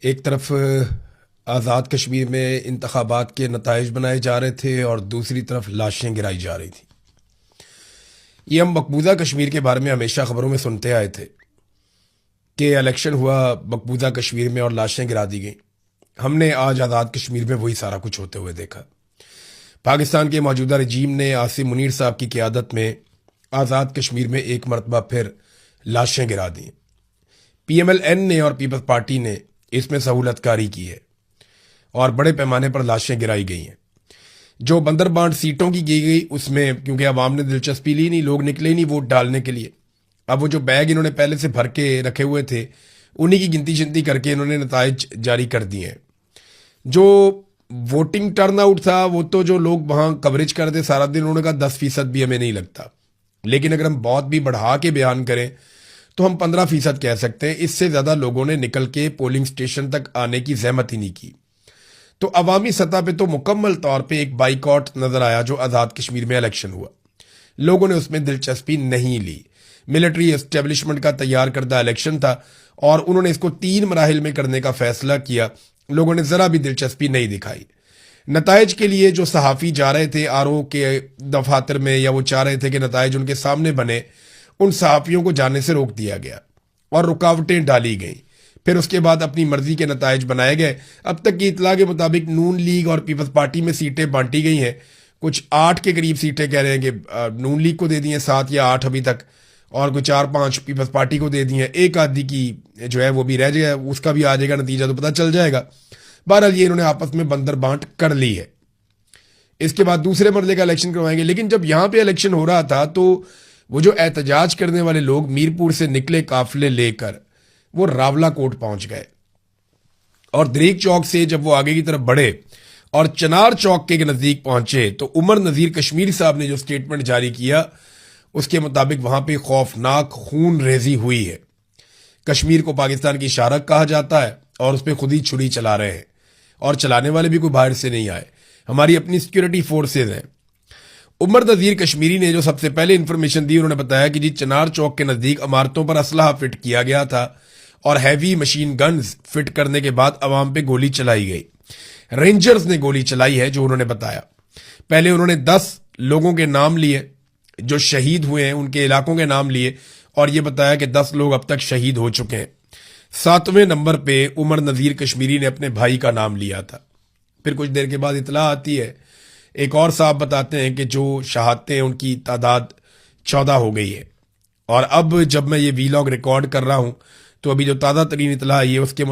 एक तरफ आज़ाद कश्मीर में इंतखाबात के नताइज बनाए जा रहे थे और दूसरी तरफ लाशें गिराई जा रही थी। ये हम मकबूजा कश्मीर के बारे में हमेशा खबरों में सुनते आए थे कि इलेक्शन हुआ मकबूजा कश्मीर में और लाशें गिरा दी गई। हमने आज आज़ाद कश्मीर में वही सारा कुछ होते हुए देखा। पाकिस्तान के मौजूदा रजीम ने आसिम मुनीर साहब की क़यादत में आज़ाद कश्मीर में एक मरतबा फिर लाशें गिरा दी। PMLN ने और पीपल्स पार्टी ने इसमें सहूलतकारी की है और बड़े पैमाने पर लाशें गिराई गई हैं। जो बंदरबांट सीटों की गई उसमें क्योंकि अवाम ने दिलचस्पी ली नहीं, लोग निकले नहीं वोट डालने के लिए। अब वो जो बैग इन्होंने पहले से भर के रखे हुए थे उन्हीं की गिनती शिनती करके इन्होंने नताइज जारी कर दिए हैं। जो वोटिंग टर्नआउट था वो तो जो लोग वहां कवरेज करते सारा दिन, उन्होंने कहा 10% भी हमें नहीं लगता। लेकिन अगर हम बहुत भी बढ़ा के बयान करें तो हम 15% कह सकते हैं। इससे ज्यादा लोगों ने निकल के पोलिंग स्टेशन तक आने की जहमत ही नहीं की। तो अवामी सतह पे तो मुकम्मल तौर पे एक बाइकॉट नजर आया जो आज़ाद कश्मीर में इलेक्शन हुआ। लोगों ने उसमें दिलचस्पी नहीं ली। मिलिट्री एस्टेब्लिशमेंट का तैयार करदा इलेक्शन था और उन्होंने इसको 3 मराहिल में करने का फैसला किया। लोगों ने जरा भी दिलचस्पी नहीं दिखाई। नताइज के लिए जो सहाफ़ी जा रहे थे RO के दफातर में, या वो चाह रहे थे कि नताइज उनके सामने बने, उन सहाफ़ियों को जाने से रोक दिया गया और रुकावटें डाली गई। फिर उसके बाद अपनी मर्जी के नताइज बनाए गए। अब तक की इतला के मुताबिक नून लीग और पीपल्स पार्टी में सीटें बांटी गई हैं। कुछ 8 के करीब सीटें कह रहे हैं कि नून लीग को दे दी हैं, 7 या 8 अभी तक, और कुछ 4-5 पीपल्स पार्टी को दे दी हैं। एक आदि की जो है वो भी रह जाएगा, उसका भी आ जाएगा नतीजा तो पता चल जाएगा। बहरहाल ये इन्होंने आपस में बंदर बांट कर ली है। इसके बाद दूसरे मरले का इलेक्शन करवाएंगे। लेकिन जब यहां पे इलेक्शन हो रहा था तो वो जो एहतजाज करने वाले लोग मीरपुर से निकले काफिले लेकर वो रावला कोट पहुंच गए और दरीक चौक से जब वो आगे की तरफ बढ़े और चनार चौक के नजदीक पहुंचे तो उमर नजीर कश्मीरी साहब ने जो स्टेटमेंट जारी किया उसके मुताबिक वहां पे खौफनाक खून रेजी हुई है। कश्मीर को पाकिस्तान की शारक कहा जाता है और उस पर खुद ही छुरी चला रहे हैं और चलाने वाले भी कोई बाहर से नहीं आए, हमारी अपनी सिक्योरिटी फोर्सेज हैं। उमर नजीर कश्मीरी ने जो सबसे पहले इंफॉर्मेशन दी, उन्होंने बताया कि जी चनार चौक के नजदीक इमारतों पर असलहा फिट किया गया था और हैवी मशीन गन्स फिट करने के बाद अवाम पे गोली चलाई गई। रेंजर्स ने गोली चलाई है जो उन्होंने बताया। पहले उन्होंने 10 लोगों के नाम लिए जो शहीद हुए हैं, उनके इलाकों के नाम लिए और यह बताया कि 10 लोग अब तक शहीद हो चुके हैं। 7वें नंबर पे उमर नजीर कश्मीरी ने अपने भाई का नाम लिया था। फिर कुछ देर के बाद इतला आती है, एक और साहब बताते हैं कि जो शहादतें हैं उनकी तादाद 14 हो गई है। और अब जब मैं ये वीलॉग रिकॉर्ड कर रहा हूं तो अभी जो ताज़ा तरीन इतला आई है उसके